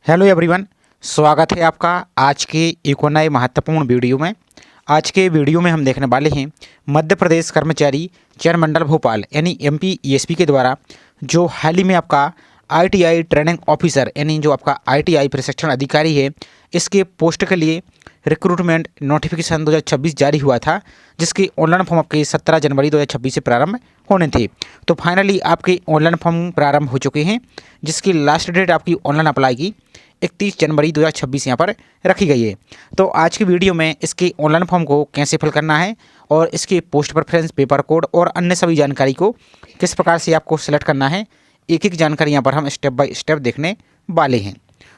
Hello everyone, स्वागत है आपका आज के एक और नए महत्वपूर्ण वीडियो में। आज के वीडियो में हम देखने वाले हैं मध्य प्रदेश कर्मचारी चयन मंडल भोपाल यानी एमपी ईएसपी के द्वारा जो हाल ही में आपका आईटीआई ट्रेनिंग ऑफिसर यानी जो आपका आईटीआई प्रशिक्षण अधिकारी है, इसके पोस्ट के लिए रिक्रूटमेंट नोटिफिकेशन 2026 जारी हुआ था, जिसके ऑनलाइन फॉर्म आपके 17 जनवरी 2026 से प्रारंभ होने थे। तो फाइनली आपके ऑनलाइन फॉर्म प्रारंभ हो चुके हैं, जिसकी लास्ट डेट आपकी ऑनलाइन अप्लाई की 31 जनवरी 2026 यहाँ पर रखी गई है। तो आज की वीडियो में इसके ऑनलाइन फॉर्म को कैसे फिल करना है और इसके पोस्ट प्रेफरेंस, पेपर कोड और अन्य सभी जानकारी को किस प्रकार से आपको सेलेक्ट करना है, एक एक जानकारी यहाँ पर हम स्टेप बाय स्टेप देखने वाले हैं।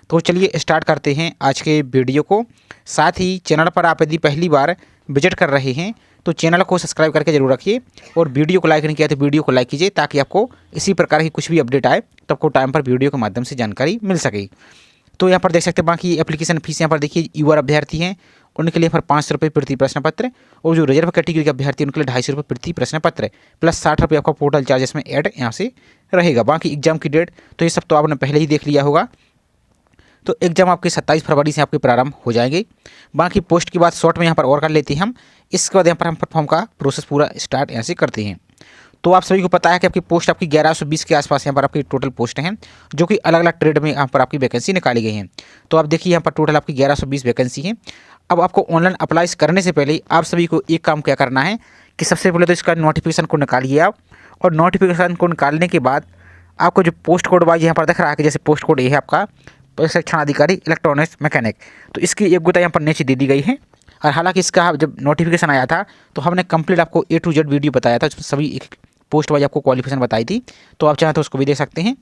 तो चलिए स्टार्ट करते हैं आज के वीडियो को। साथ ही चैनल पर आप यदि पहली बार विजिट कर रहे हैं तो चैनल को सब्सक्राइब करके जरूर रखिए और वीडियो को लाइक नहीं किया तो वीडियो को लाइक कीजिए, ताकि आपको इसी प्रकार की कुछ भी अपडेट आए तो आपको टाइम पर वीडियो के माध्यम से जानकारी मिल सके। तो यहाँ पर देख सकते हैं बाकी एप्लीकेशन फीस यहाँ पर देखिए, यूआर अभ्यर्थी हैं उनके लिए यहाँ पर 500 रुपये प्रति प्रश्न पत्र, और जो रिजर्व कैटेगरी के अभ्यर्थी उनके लिए 250 रुपये प्रति प्रश्न पत्र प्लस 60 रुपये आपका पोर्टल चार्जेस में ऐड यहाँ से रहेगा। बाकी एग्जाम की डेट तो ये सब तो आपने पहले ही देख लिया होगा। तो एग्जाम आपके 27 फरवरी से आपके प्रारंभ हो जाएंगे। बाकी पोस्ट की बात शॉर्ट में यहाँ पर और कर लेते हैं हम। इसके बाद यहाँ पर हम फॉर्म का प्रोसेस पूरा स्टार्ट यहाँ से करते हैं। तो आप सभी को पता है कि आपकी पोस्ट आपकी 1120 के आसपास यहाँ पर आपकी टोटल पोस्ट हैं, जो कि अलग अलग ट्रेड में यहाँ पर आपकी वैकेंसी निकाली गई हैं। तो आप देखिए यहाँ पर टोटल आपकी 1120 वैकेंसी है। अब आपको ऑनलाइन अप्लाई करने से पहले आप सभी को एक काम क्या करना है कि सबसे पहले तो इसका नोटिफिकेशन को निकालिए आप, और नोटिफिकेशन को निकालने के बाद आपको जो पोस्ट कोड वाइज यहाँ पर दिख रहा है कि जैसे पोस्ट कोड ये है आपका प्रशिक्षण अधिकारी इलेक्ट्रॉनिक्स मैकेनिक, तो इसकी योग्यता यहाँ पर नीचे दे दी गई है। और हालांकि इसका जब नोटिफिकेशन आया था तो हमने कंप्लीट आपको A to Z वीडियो बताया था, उसमें सभी एक पोस्ट वाइज आपको क्वालिफिकेशन बताई थी, तो आप चाहें तो उसको भी देख सकते हैं।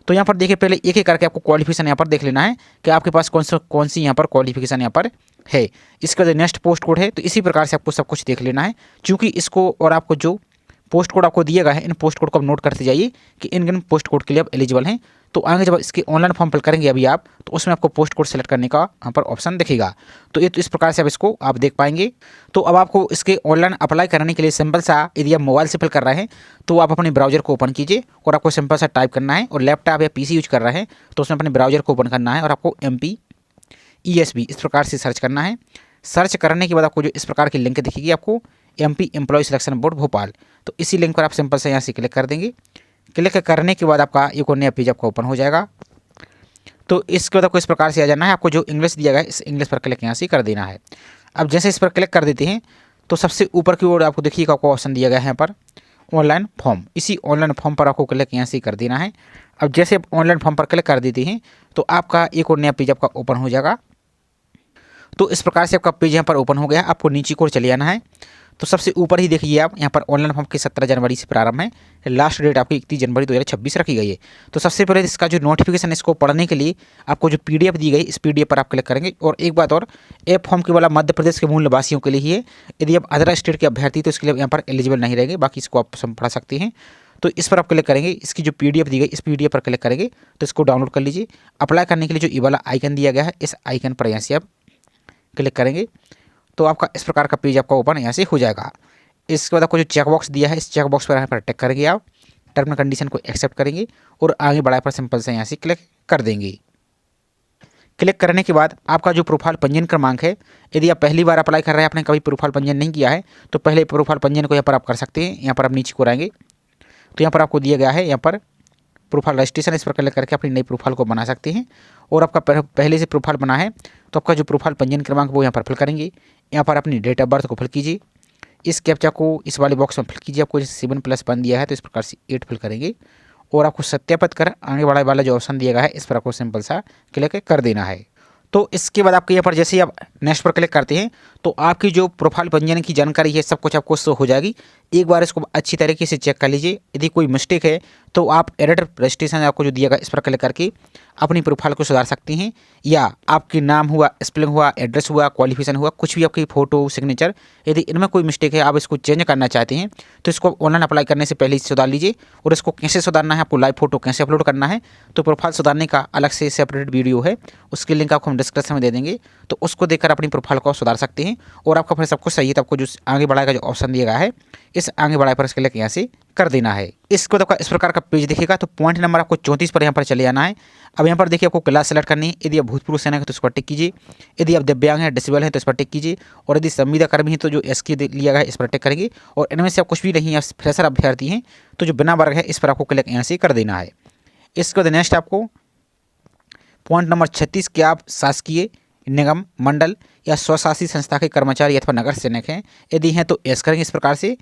तो यहाँ पर देखिए पहले एक एक करके आपको क्वालिफिकेशन यहाँ पर देख लेना है कि आपके पास कौन सी यहाँ पर क्वालिफिकेशन यहाँ पर है। इसका जो नेक्स्ट पोस्ट कोड है तो इसी प्रकार से आपको सब कुछ देख लेना है, क्योंकि इसको और आपको जो पोस्ट कोड आपको दिया गया है इन पोस्ट कोड को आप नोट करते जाइए कि इन पोस्ट कोड के लिए आप एलिजिबल हैं। तो आगे जब इसके ऑनलाइन फॉर्म फिल करेंगे अभी आप, तो उसमें आपको पोस्ट कोड सेलेक्ट करने का यहाँ पर ऑप्शन दिखेगा। तो ये तो इस प्रकार से आप इसको आप देख पाएंगे। तो अब आपको इसके ऑनलाइन अप्लाई करने के लिए सिंपल सा, यदि आप मोबाइल से फिल कर रहे हैं तो आप अपने ब्राउजर को ओपन कीजिए और आपको सिंपल सा टाइप करना है, और लैपटॉप या पीसी यूज कर रहे हैं तो उसमें अपने ब्राउजर को ओपन करना है और आपको एमपी ईएसपी इस प्रकार से सर्च करना है। सर्च करने के बाद आपको जो इस प्रकार की लिंक दिखेगी आपको MP employ selection board Bhopal, तो इसी लिंक पर आप सिंपल से यहाँ से क्लिक कर देंगे। क्लिक करने के बाद आपका एक और नया पेज आपका ओपन हो जाएगा। तो इसके बाद आपको इस प्रकार से आ जाना है, आपको जो इंग्लिश दिया गया है इस इंग्लिश पर क्लिक यहाँ से कर देना है। अब जैसे इस पर क्लिक कर देते हैं तो सबसे ऊपर की ओर आपको देखिए आपको ऑप्शन दिया गया है यहाँ पर ऑनलाइन फॉर्म, इसी ऑनलाइन फॉर्म पर आपको क्लिक यहाँ से कर देना है। अब जैसे आप ऑनलाइन फॉर्म पर क्लिक कर देते हैं तो आपका एक और नया पेज आपका ओपन हो जाएगा। तो इस प्रकार से आपका पेज यहाँ पर ओपन हो गया। आपको नीचे की ओर चले आना है। तो सबसे ऊपर ही देखिए आप यहाँ पर ऑनलाइन फॉर्म की 17 जनवरी से प्रारंभ है, लास्ट डेट आपकी 31 जनवरी 2026 रखी गई है। तो सबसे पहले इसका जो नोटिफिकेशन इसको पढ़ने के लिए आपको जो पीडीएफ दी गई इस पीडीएफ पर आप क्लिक करेंगे। और एक बात और, ये फॉर्म केवल मध्य प्रदेश के मूल निवासियों के लिए ही है, यदि आप अदर स्टेट के अभ्यर्थी तो इसके लिए यहाँ पर एलिजिबल नहीं रहेंगे, बाकी इसको आप पढ़ सकते हैं। तो इस पर आप क्लिक करेंगे, इसकी जो पीडीएफ दी गई इस पीडीएफ पर क्लिक करेंगे तो इसको डाउनलोड कर लीजिए। अप्लाई करने के लिए जो ये वाला आइकन दिया गया है इस आइकन पर यहाँ से आप क्लिक करेंगे तो आपका इस प्रकार का पेज आपका ओपन यहाँ से हो जाएगा। इसके बाद आपको जो चेक बॉक्स दिया है इस चेक बॉक्स पर यहाँ पर टिक करेंगे, आप टर्म एंड कंडीशन को एक्सेप्ट करेंगे और आगे बढ़ाए पर सिंपल से यहाँ से क्लिक कर देंगे। क्लिक करने के बाद आपका जो प्रोफाइल पंजीयन क्रमांक है, यदि आप पहली बार अप्लाई कर रहे हैं, आपने कभी प्रोफाइल पंजीयन नहीं किया है तो पहले प्रोफाइल पंजीयन को यहाँ पर आप कर सकते हैं। यहाँ पर आप नीचे को आएंगे तो यहाँ पर आपको दिया गया है यहाँ पर प्रोफाइल रजिस्ट्रेशन, इस पर क्लिक करके अपनी नई प्रोफाइल को बना सकते हैं। और आपका पहले से प्रोफाइल बना है तो आपका जो प्रोफाइल पंजीयन क्रमांक वो यहाँ पर फिल करेंगे। यहाँ पर अपनी डेट ऑफ बर्थ को फिल कीजिए, इस कैप्चा को इस वाले बॉक्स में फिल कीजिए। आपको जैसे 7+1 दिया है तो इस प्रकार से 8 फिल करेंगे और आपको सत्यापित कर आगे बढ़ाए वाला जो ऑप्शन दिया गया है इस पर आपको सिंपल सा क्लिक कर देना है। तो इसके बाद आपके यहाँ पर जैसे ही आप नेक्स्ट पर क्लिक करते हैं तो आपकी जो प्रोफाइल पंजीयन की जानकारी है सब कुछ आपको शो हो जाएगी। एक बार इसको अच्छी तरीके से चेक कर लीजिए, यदि कोई मिस्टेक है तो आप एरर रजिस्ट्रेशन आपको जो दिया गया इस पर क्लिक करके अपनी प्रोफाइल को सुधार सकते हैं, या आपके नाम हुआ, स्पेलिंग हुआ, एड्रेस हुआ, क्वालिफिकेशन हुआ, कुछ भी आपकी फ़ोटो, सिग्नेचर, यदि इनमें कोई मिस्टेक है आप इसको चेंज करना चाहते हैं तो इसको ऑनलाइन अप्लाई करने से पहले ही सुधार लीजिए। और इसको कैसे सुधारना है, आपको लाइव फोटो कैसे अपलोड करना है, तो प्रोफाइल सुधारने का अलग से सेपरेट वीडियो है, उसकी लिंक आपको हम डिस्क्रिप्शन में दे देंगे, तो उसको देखकर अपनी प्रोफाइल को सुधार सकते हैं। हैं और आपका फिर सब कुछ सही है तो आपको जो आगे बढ़ाएगा जो ऑप्शन दिया गया है इस आगे बढ़ाए पर क्लिक यहाँ से कर देना है। इसको तो इस प्रकार का पेज दिखेगा। तो पॉइंट नंबर आपको 34 पर यहाँ पर चले जाना है। अब यहाँ पर देखिए आपको क्लास सेलेक्ट करनी है। यदि आप भूतपूर्व सैनिक है तो इस पर टिक कीजिए, यदि आप दिव्यांग हैं डिसेबल हैं तो इस पर टिक कीजिए, और यदि संविदा कर्मी है तो जो एसके लिया गया है इस पर टिक करेंगे, और इनमें से आप कुछ भी नहीं है फ्रेशर अभ्यर्थी हैं तो जो बिना वर्ग है इस पर आपको क्लिक यहाँ से कर देना है। इसके बाद नेक्स्ट आपको पॉइंट नंबर 36 कि आप शासकीय निगम मंडल या स्वशासी संस्था के कर्मचारी अथवा नगर सैनिक हैं, यदि हैं तो एस करेंगे इस प्रकार से,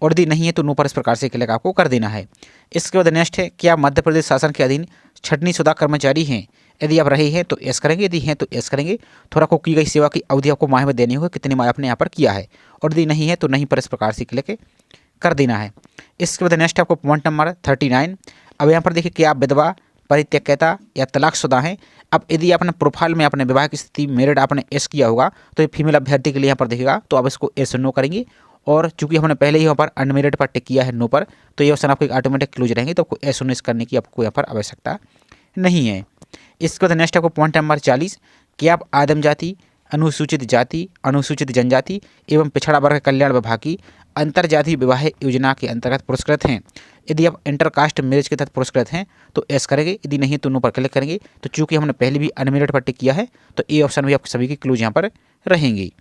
और यदि नहीं है तो नो पर इस प्रकार से क्लिक आपको कर देना है। इसके बाद नेक्स्ट है कि आप मध्य प्रदेश शासन के अधीन छटनी शुदा कर्मचारी हैं, यदि आप रहे हैं तो एस करेंगे, यदि हैं तो एस करेंगे। थोड़ा को की गई सेवा की अवधि आपको माह में देनी होगी, कितनी माह आपने यहाँ पर किया है, और यदि नहीं है तो नहीं पर इस प्रकार से क्लिक कर देना है। इसके बाद नेक्स्ट आपको पॉइंट नंबर 39। अब यहाँ पर देखिए कि आप विधवा परित्यक्ता या तलाकशुदा हैं। अब यदि आपने प्रोफाइल में अपने विवाह की स्थिति मेरिड आपने एस किया होगा तो ये फीमेल अभ्यर्थी के लिए यहाँ पर दिखेगा, तो आप इसको एस नो करेंगे, और चूंकि हमने पहले ही यहाँ पर अनमेरिड पर टिक किया है नो पर, तो ये ऑप्शन आपको ऑटोमेटिक क्लोज रहेंगे, तो आपको एस नो करने की आपको यहाँ पर आवश्यकता नहीं है। इसके बाद नेक्स्ट आपको पॉइंट नंबर 40 कि आप आदिम जाति, अनुसूचित जाति, अनुसूचित जनजाति एवं पिछड़ा वर्ग कल्याण विभाग की अंतर्जातीय विवाह योजना के अंतर्गत पुरस्कृत हैं। यदि आप इंटरकास्ट मैरिज के तहत पुरस्कृत हैं तो एस करेंगे, यदि नहीं तो नो पर क्लिक करेंगे। तो चूंकि हमने पहले भी अनमेरिड पर टिक किया है तो ये ऑप्शन भी आप सभी की क्लोज यहाँ पर रहेंगी।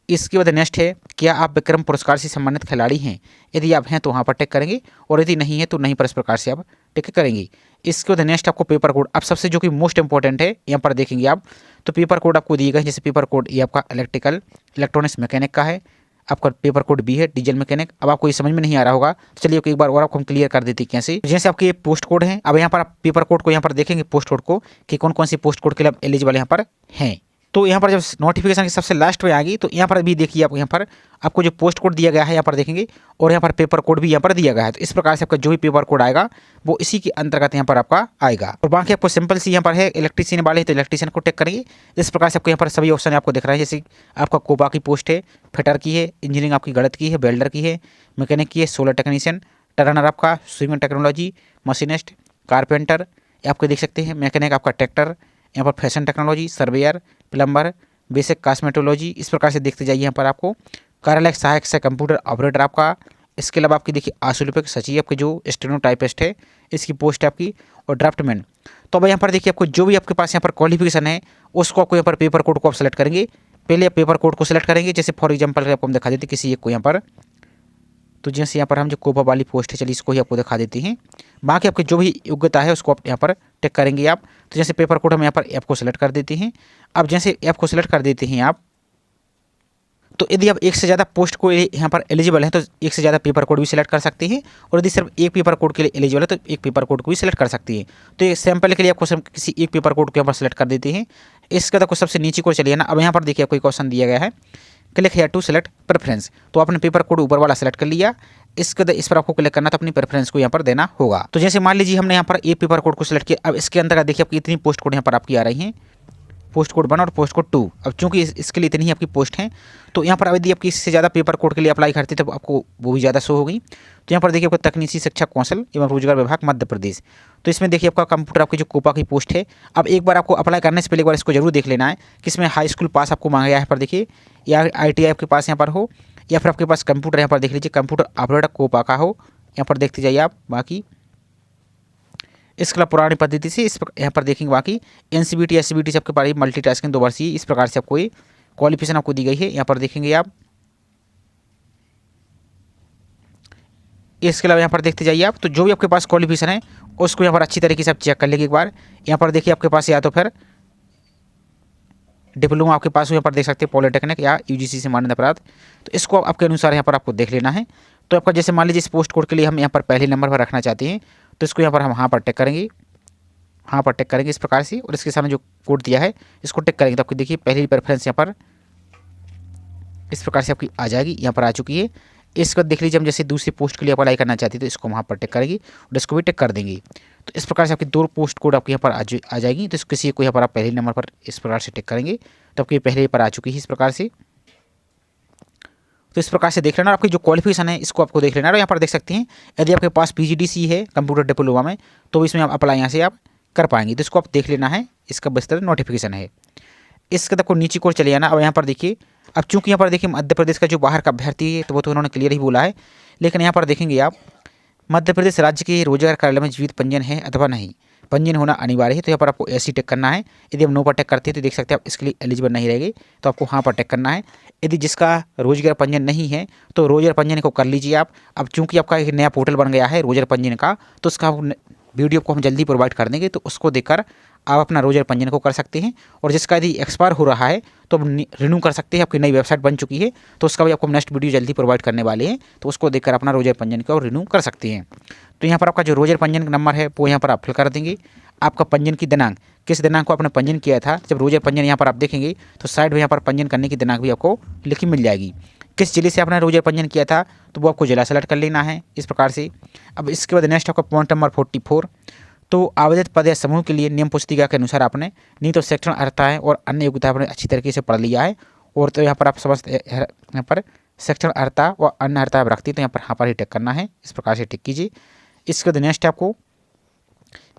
इसके बाद नेक्स्ट है क्या आप विक्रम पुरस्कार से संबंधित खिलाड़ी हैं, यदि आप हैं तो वहाँ पर टिक करेंगे, और यदि नहीं है तो नहीं पर इस प्रकार से आप टिक करेंगे। इसके बाद नेक्स्ट आपको पेपर कोड, अब सबसे जो कि मोस्ट इंपॉर्टेंट है यहाँ पर देखेंगे आप, तो पेपर कोड आपको दिए गए, जैसे पेपर कोड ये आपका इलेक्ट्रॉनिक्स मैकेनिक का है, आपका पेपर कोड बी है डीजल मैकेनिक। अब आपको ये समझ में नहीं आ रहा होगा तो चलिए एक बार और आपको हम क्लियर कर देते हैं कैसे। जैसे आपके ये पोस्ट कोड है, अब यहाँ पर आप पेपर कोड को यहाँ पर देखेंगे पोस्ट कोड को कि कौन कौन सी पोस्ट कोड के लिए आप एलिजिबल यहाँ पर हैं। तो यहाँ पर जब नोटिफिकेशन की सबसे लास्ट में आएगी तो यहाँ पर भी देखिए आप यहाँ पर आपको जो पोस्ट कोड दिया गया है यहाँ पर देखेंगे, और यहाँ पर पेपर कोड भी यहाँ पर दिया गया है। तो इस प्रकार से आपका जो भी पेपर कोड आएगा वो इसी के अंतर्गत यहाँ पर आपका आएगा। और बाकी आपको सिंपल सी यहाँ पर है इलेक्ट्रीशियन वाले तो इलेक्ट्रीशियन को टिक करेंगे। इस प्रकार से आपको यहाँ पर सभी ऑप्शन आपको दिख रहा है, जैसे आपका कोपा की पोस्ट है, फिटर की है, इंजीनियरिंग आपकी गणित की है, वेल्डर की है, मैकेनिक की है, सोलर टेक्नीशियन, टर्नर आपका स्विमिंग टेक्नोलॉजी, मशीनिस्ट, कारपेंटर आपको देख सकते हैं, मैकेनिक आपका ट्रैक्टर, यहाँ पर fashion technology, surveyor, plumber, basic cosmetology, इस प्रकार से देखते जाइए। यहाँ पर आपको कार्यालय सहायक से कंप्यूटर ऑपरेटर आपका, इसके अलावा आपकी देखिए आशुलिपिक सचिव आपके जो स्टेनोटाइपिस्ट है इसकी पोस्ट है आपकी, और ड्राफ्टमैन। तो अब यहाँ पर देखिए आपको जो भी आपके पास यहाँ पर क्वालिफिकेशन है उसको आपको यहाँ पर पेपर कोड को आप सेलेक्ट करेंगे। पहले आप पेपर कोड को सेलेक्ट करेंगे, जैसे फॉर एग्जाम्पल आपको हम दिखा देते किसी एक को यहाँ पर, तो जैसे यहाँ पर हम जो कोपा वाली पोस्ट है चलिए इसको ही आपको दिखा देते हैं। बाकी आपकी जो भी योग्यता है उसको आप यहाँ पर टिक करेंगे आप। तो जैसे पेपर कोड हम यहाँ पर ऐप को सेलेक्ट कर देते हैं। अब जैसे ऐप को सेलेक्ट कर देते हैं आप, तो यदि आप एक से ज़्यादा पोस्ट को यहाँ पर एलिजिबल है तो एक से ज़्यादा पेपर कोड भी सिलेक्ट कर सकते हैं, और यदि सिर्फ एक पेपर कोड के लिए एलिजिबल है तो एक पेपर कोड को भी सिलेक्ट कर सकती है। तो ये सैंपल के लिए आपको सिर्फ किसी एक पेपर कोड को यहाँ पर सिलेक्ट कर देते हैं। इसके बाद आपको सबसे नीचे को चलिए ना, अब यहाँ पर देखिए आपको एक क्वेश्चन दिया गया है, click here to select preference. तो आपने पेपर कोड ऊपर वाला सेलेक्ट कर लिया, इसके बाद इस पर आपको क्लिक करना तो अपनी प्रेफरेंस को यहाँ पर देना होगा। तो जैसे मान लीजिए हमने यहाँ पर एक पेपर कोड को सिलेक्ट किया, अब इसके अंदर देखिए आपकी इतनी पोस्ट कोड यहाँ पर आपकी आ रही हैं, पोस्ट कोड 1 और पोस्ट कोड 2। अब चूंकि इसके लिए इतनी ही आपकी पोस्ट हैं तो यहाँ पर यदि आपकी इससे ज़्यादा पेपर कोड के लिए अप्लाई करते तो आपको वो भी ज़्यादा शो होगी। तो यहाँ पर देखिए आपको तकनीकी शिक्षा कौशल एवं रोजगार विभाग मध्य प्रदेश, तो इसमें देखिए आपका कंप्यूटर आपकी जो कोपा की पोस्ट है। अब एक बार आपको अप्लाई करने से पहले एक बार इसको जरूर देख लेना है कि इसमें हाई स्कूल पास आपको मांगा गया है, पर देखिए या ITI आपके पास यहाँ पर हो, या फिर आपके पास कंप्यूटर यहाँ पर देख लीजिए कंप्यूटर ऑपरेटर कोपा का हो, यहाँ पर देखते जाइए आप। बाकी इसके अलावा पुरानी पद्धति से इस यहाँ पर देखेंगे, बाकी NCBT SCBT सबके पास मल्टीटास्किंग 2 वर्षीय, इस प्रकार से आपको ये क्वालिफिकेशन आपको दी गई है, यहाँ पर देखेंगे आप। इसके अलावा यहाँ पर देखते जाइए आप, तो जो भी आपके पास क्वालिफिकेशन है उसको यहाँ पर अच्छी तरीके से आप चेक कर लेंगे एक बार। यहाँ पर देखिए आपके पास या तो फिर डिप्लोमा आपके पास हो, यहाँ पर देख सकते हैं पॉलिटेक्निक या UGC से मान्यता प्राप्त, तो इसको आपके अनुसार यहाँ पर आपको देख लेना है। तो आपका जैसे मान लीजिए इस पोस्ट कोड के लिए हम यहाँ पर पहले नंबर पर रखना चाहते हैं तो इसको यहाँ पर हम हाँ पर टिक करेंगे, हाँ पर टिक करेंगे इस प्रकार से, और इसके सामने जो कोड दिया है इसको टिक करेंगे तो आपको देखिए पहली प्रेफरेंस यहाँ पर इस प्रकार से आपकी आ जाएगी, यहाँ पर आ चुकी है। इसके बाद देख लीजिए हम जैसे दूसरी पोस्ट के लिए अप्लाई करना चाहते हैं तो इसको वहाँ पर टिक करेंगे और इसको भी टिक कर देंगे। तो इस प्रकार से आपकी 2 पोस्ट कोड आपके यहाँ पर आ जाएगी। तो किसी को यहाँ पर आप पहले नंबर पर इस प्रकार से टिक करेंगे तो आपकी पहले पर आ चुकी है इस प्रकार से। तो इस प्रकार से देख लेना, आपकी जो क्वालिफिकेशन है इसको आपको देख लेना। और यहाँ पर देख सकते हैं यदि आपके पास PGDC है कंप्यूटर डिप्लोमा में तो इसमें आप अप्लाई यहाँ से आप कर पाएंगे, तो इसको आप देख लेना है, इसका विस्तृत नोटिफिकेशन है। इसके तक को नीचे को चले जाना। अब यहाँ पर देखिए, अब चूंकि यहाँ पर देखिए मध्य प्रदेश का जो बाहर का अभ्यर्थी है तो वो तो उन्होंने क्लियर ही बोला है, लेकिन यहाँ पर देखेंगे आप मध्य प्रदेश राज्य के रोजगार कार्यालय में जीवित पंजीयन है अथवा नहीं, पंजीयन होना अनिवार्य है, तो यहाँ पर आपको ऐसी टिक करना है। यदि हम नो पर टिक करते हैं तो देख सकते हैं आप इसके लिए एलिजिबल नहीं रहेगी, तो आपको हाँ पर टिक करना है। यदि जिसका रोजगार पंजीयन नहीं है तो रोजगार पंजीयन को कर लीजिए आप। अब चूंकि आपका एक नया पोर्टल बन गया है रोजगार पंजीयन का, तो उसका वीडियो को हम जल्दी प्रोवाइड कर देंगे, तो उसको देखकर आप अपना रोजगार पंजीयन को कर सकते हैं। और जिसका यदि एक्सपायर हो रहा है तो रिन्यू कर सकते हैं, आपकी नई वेबसाइट बन चुकी है, तो उसका भी आपको नेक्स्ट वीडियो जल्दी प्रोवाइड करने वाले हैं, तो उसको देखकर अपना रोजगार पंजीयन को रिन्यू कर सकते हैं। तो यहाँ पर आपका जो रोजगार पंजीयन नंबर है वो यहाँ पर आप फिल कर देंगे। आपका पंजीयन की दिनांक, किस दिनांक को आपने पंजीयन किया था, जब रोजगार पंजीयन यहाँ पर आप देखेंगे तो साइड में यहाँ पर पंजीयन करने की दिनांक भी आपको लिखी मिल जाएगी। किस जिले से आपने रोजगार पंजीयन किया था तो वो आपको जिला सेलेक्ट कर लेना है इस प्रकार से। अब इसके बाद नेक्स्ट आपका पॉइंट नंबर 44, तो आवेदित पद या समूह के लिए नियम पुस्तिका के अनुसार आपने नहीं तो शिक्षण अर्हता है और अन्य योग्यता आपने अच्छी तरीके से पढ़ लिया है, और तो यहाँ पर आप समझते यहाँ पर शिक्षण अर्हता और अन्य अर्हता आप रखती, तो यहाँ पर हाँ पर ही टिक करना है, इस प्रकार से टिक कीजिए। इसके बाद नेक्स्ट आपको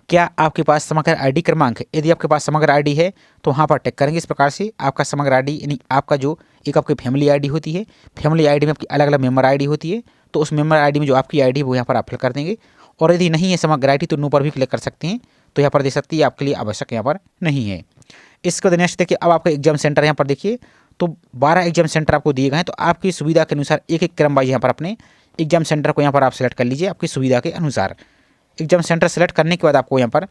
क्या आपके पास समग्र आईडी क्रमांक है, यदि आपके पास समग्र आईडी है तो हाँ पर टिक करेंगे इस प्रकार से। आपका समग्र आईडी यानी आपका जो एक आपकी फैमिली आईडी होती है, फैमिली आईडी में आपकी अलग अलग मेंबर आईडी होती है, तो उस मेंबर आईडी में जो आपकी आईडी है वो यहाँ पर आप फिल कर देंगे। और यदि नहीं है समग्र आईडी तो नो पर भी क्लिक कर सकते हैं, तो यहाँ पर दे सकती है, आपके लिए आवश्यक यहाँ पर नहीं है। इसके बाद नेक्स्ट देखिए, अब आपका एग्जाम सेंटर यहाँ पर देखिए तो 12 एग्जाम सेंटर आपको दिए गए हैं, तो आपकी सुविधा के अनुसार एक एक क्रम वाइज यहाँ पर अपने एग्जाम सेंटर को यहाँ पर आप सेलेक्ट कर लीजिए आपकी सुविधा के अनुसार। एग्जाम सेंटर सेलेक्ट करने के बाद आपको यहाँ पर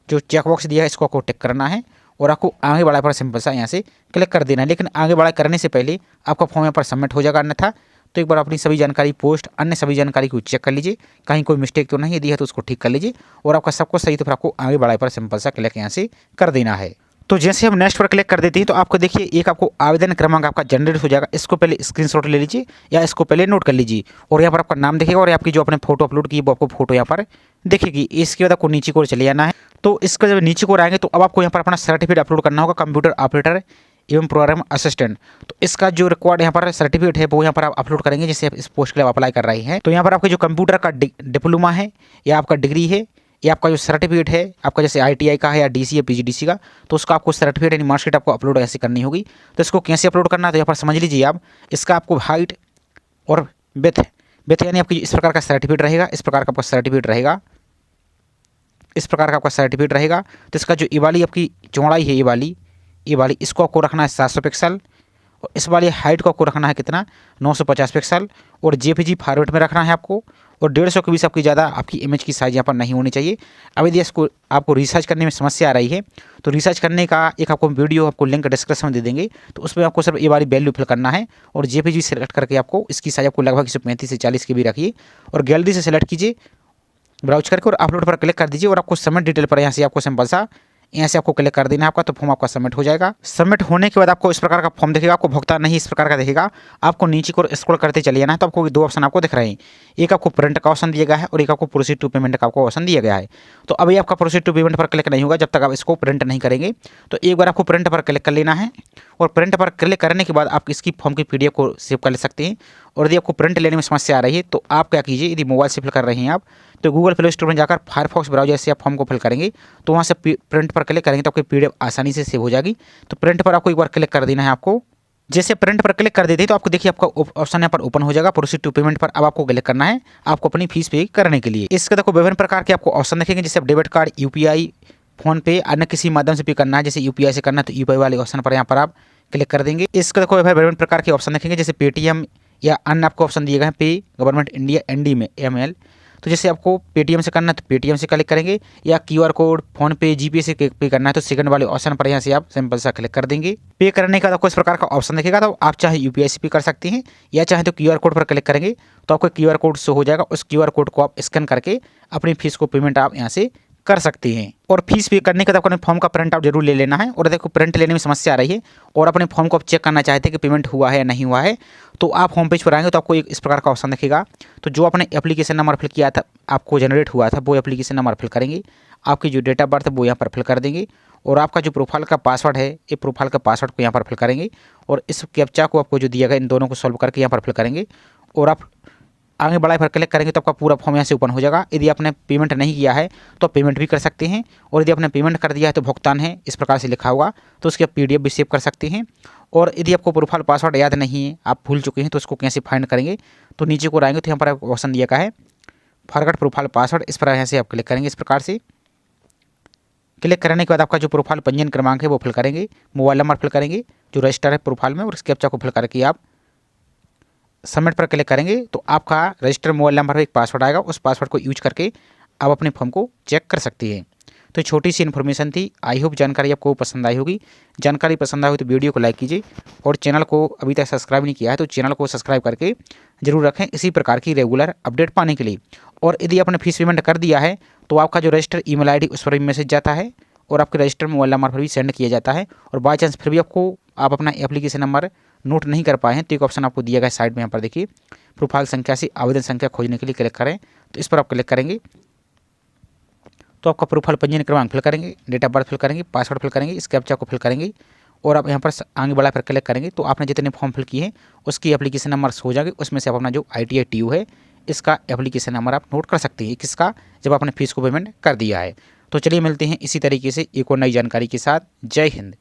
जो चेकबॉक्स दिया है इसको आपको टिक करना है और आपको आगे बढ़ा पर सिंपल सा यहाँ से क्लिक कर देना है। लेकिन आगे बढ़ा करने से पहले आपका फॉर्म यहाँ पर सबमिट हो जाएगा, अन्यथा तो एक बार अपनी सभी जानकारी पोस्ट अन्य सभी जानकारी को चेक कर लीजिए, कहीं कोई मिस्टेक तो नहीं, यदि है तो उसको ठीक कर लीजिए और आपका सब कुछ सही, तो फिर आपको आगे बढ़ाए पर सिंपल सा क्लिक यहाँ से कर देना है। तो जैसे हम नेक्स्ट पर क्लिक कर देते हैं तो आपको देखिए एक आपको आवेदन क्रमांक आपका जनरेट हो जाएगा, इसको पहले स्क्रीनशॉट ले लीजिए या इसको पहले नोट कर लीजिए, और यहाँ पर आपका नाम दिखेगा और आपकी जो आपने फोटो अपलोड की वो आपको फोटो यहाँ पर दिखेगी। इसके बाद आपको नीचे को चले जाना है, तो इसका जब नीचे को आएंगे तो अब आपको यहाँ पर अपना सर्टिफिकेट अपलोड करना होगा, कंप्यूटर ऑपरेटर एवं प्रोग्राम असिस्टेंट। तो इसका जो रिक्वायर्ड यहाँ पर सर्टिफिकेट है वो यहाँ पर आप अपलोड करेंगे, जैसे आप इस पोस्ट के लिए अप्लाई कर रहे हैं। तो यहाँ पर आपके जो कंप्यूटर का डिप्लोमा है या आपका डिग्री है या आपका जो सर्टिफिकेट है आपका जैसे ITI का है या DC या PGDC का, तो उसका आपको सर्टिफिकेट यानी मार्कशीट आपको अपलोड ऐसे करनी होगी। तो इसको कैसे अपलोड करना है तो यहाँ पर समझ लीजिए आप, इसका आपको हाइट और विथ यानी आपकी इस प्रकार का सर्टिफिकेट रहेगा, इस प्रकार का आपका सर्टिफिकेट रहेगा, इस प्रकार का आपका सर्टिफिकेट रहेगा। तो इसका जो ये वाली आपकी चौड़ाई है, ये वाली इसको आपको रखना है 700 पिक्सल, और इस वाली हाइट को आपको रखना है कितना 950 पिक्सल, और JPG फॉर्मेट में रखना है आपको, और 150 के बीच आपकी ज़्यादा आपकी इमेज की साइज़ यहाँ पर नहीं होनी चाहिए। अब यदि इसको आपको रिसर्च करने में समस्या आ रही है तो रिसर्च करने का एक आपको वीडियो आपको लिंक डिस्क्रिप्शन में दे देंगे, तो उसमें आपको सिर्फ ये वाली वैल्यू फिल करना है और JPG सेलेक्ट करके आपको इसकी साइज़ आपको लगभग 135 से 40 के भी रखिए और गैलरी से सेलेक्ट कीजिए, ब्राउज करके और अपलोड पर क्लिक कर दीजिए और आपको सबमिट डिटेल पर यहाँ से आपको सिंपल सा यहाँ से आपको क्लिक कर देना है आपका, तो फॉर्म आपका सबमिट हो जाएगा। सबमिट होने के बाद आपको इस प्रकार का फॉर्म दिखेगा, आपको भुगतान नहीं इस प्रकार का दिखेगा, आपको नीचे को स्क्रॉल करते चले जाना है। तो आपको 2 ऑप्शन आपको दिख रहे हैं, एक आपको प्रिंट का ऑप्शन दिया गया है और एक आपको प्रोसीड टू पेमेंट का आपको ऑप्शन दिया गया है। तो अभी आपका प्रोसीड टू पेमेंट पर क्लिक नहीं होगा जब तक आप इसको प्रिंट नहीं करेंगे। तो एक बार आपको प्रिंट पर क्लिक कर लेना है और प्रिंट पर क्लिक करने के बाद आप इसकी फॉर्म की PDF को सेव कर ले सकते हैं। और यदि आपको प्रिंट लेने में समस्या आ रही है तो आप क्या कीजिए, यदि मोबाइल से फिल कर रहे हैं आप तो गूगल प्ले स्टोर में जाकर फायरफॉक्स ब्राउजर से आप फॉर्म को फिल करेंगे, तो वहाँ से प्रिंट पर क्लिक करेंगे तो आपकी PDF आसानी से सेव हो जाएगी। तो प्रिंट पर आपको एक बार क्लिक कर देना है आपको। जैसे प्रिंट पर क्लिक कर देते हैं तो आपको देखिए आपका ऑप्शन यहाँ पर ओपन हो जाएगा प्रोसीड टू पेमेंट पर। अब आपको क्लिक करना है आपको अपनी फीस पे करने के लिए। इसके देखो विभिन्न प्रकार के आपको ऑप्शन देखेंगे, जैसे डेबिट कार्ड, UPI, फोन पे, अन्य किसी माध्यम से पे करना है, जैसे UPI से करना है तो UPI वाले ऑप्शन पर यहाँ पर आप क्लिक कर देंगे। इसके देखो विभिन्न प्रकार के ऑप्शन देखेंगे, जैसे पेटीएम या अन्य आपको ऑप्शन दिए गए हैं पे गवर्नमेंट इंडिया ND में ML। तो जैसे आपको पेटीएम से करना है तो पेटीएम से क्लिक करेंगे, या QR कोड, फोन पे, GPay से पे करना है तो सेकंड वाले ऑप्शन पर यहाँ से आप सिंपल सा क्लिक कर देंगे। पे करने का आपको इस प्रकार का ऑप्शन दिखेगा, तो आप चाहे UPI से पे कर सकते हैं या चाहे तो QR कोड पर क्लिक करेंगे तो आपको QR कोड शो हो जाएगा, उस QR कोड को आप स्कैन करके अपनी फीस को पेमेंट आप यहाँ से कर सकते हैं। और फीस पे करने के बाद अपने फॉर्म का प्रिंट आउट जरूर ले लेना है। और देखो प्रिंट लेने में समस्या आ रही है और अपने फॉर्म को आप चेक करना चाहते हैं कि पेमेंट हुआ है या नहीं हुआ है, तो आप होम पेज पर आएंगे तो आपको एक इस प्रकार का ऑप्शन दिखेगा। तो जो आपने एप्लीकेशन नंबर फिल किया था, आपको जनरेट हुआ था, वो एप्लीकेशन नंबर फिल करेंगे, आपकी जो डेट ऑफ बर्थ है वो यहाँ पर फिल कर देंगे, और आपका जो प्रोफाइल का पासवर्ड है ये प्रोफाइल का पासवर्ड को यहाँ पर फिल करेंगे, और इस कैप्चा को आपको जो दिया गया इन दोनों को सॉल्व करके यहाँ पर फिल करेंगे और आप आगे बढ़ाए पर क्लिक करेंगे तो आपका पूरा फॉर्म यहाँ से ओपन हो जाएगा। यदि आपने पेमेंट नहीं किया है तो पेमेंट भी कर सकते हैं, और यदि आपने पेमेंट कर दिया है तो भुगतान है इस प्रकार से लिखा होगा, तो उसकी आप PDF भी सेव कर सकते हैं। और यदि आपको प्रोफाइल पासवर्ड याद नहीं है, आप भूल चुके हैं, तो उसको कैसे फाइंड करेंगे, तो नीचे को आएंगे तो यहाँ पर ऑप्शन दिया गया है फॉरगेट प्रोफाइल पासवर्ड, इस पर यहाँ से आप क्लिक करेंगे। इस प्रकार से क्लिक करने के बाद आपका जो प्रोफाइल पंजीयन क्रमांक है वो फिल करेंगे, मोबाइल नंबर फिल करेंगे जो रजिस्टर है प्रोफाइल में, और इसके कैप्चा को फिल करके आप सबमिट पर क्लिक करेंगे तो आपका रजिस्टर मोबाइल नंबर पर एक पासवर्ड आएगा। उस पासवर्ड को यूज करके आप अपने फॉर्म को चेक कर सकती हैं। तो छोटी सी इन्फॉर्मेशन थी, आई होप जानकारी आपको पसंद आई होगी। जानकारी पसंद आई हो तो वीडियो को लाइक कीजिए, और चैनल को अभी तक सब्सक्राइब नहीं किया है तो चैनल को सब्सक्राइब करके जरूर रखें इसी प्रकार की रेगुलर अपडेट पाने के लिए। और यदि आपने फीस पेमेंट कर दिया है तो आपका जो रजिस्टर ईमेल ID उस पर भी मैसेज जाता है, और आपके रजिस्टर मोबाइल नंबर पर भी सेंड किया जाता है। और बाई चांस फिर भी आप अपना एप्लीकेशन नंबर नोट नहीं कर पाए हैं तो एक ऑप्शन आपको दिया गया साइड में, यहाँ पर देखिए प्रोफाइल संख्या से आवेदन संख्या खोजने के लिए क्लिक करें, तो इस पर आप क्लिक करेंगे तो आपका प्रोफाइल पंजीयन क्रमांक फिल करेंगे, डेट ऑफ बर्थ फिल करेंगे, पासवर्ड फिल करेंगे, इस कैप्चा को फिल करेंगे, और आप यहाँ पर आगे बढ़ा पर क्लिक करेंगे तो आपने जितने फॉर्म फिल किए हैं उसकी एप्लीकेशन नंबर हो जाएंगे। उसमें से आप अपना जो ITI TU है इसका एप्लीकेशन नंबर आप नोट कर सकते हैं, किसका, जब आपने फीस को पेमेंट कर दिया है। तो चलिए मिलते हैं इसी तरीके से एक और नई जानकारी के साथ। जय हिंद।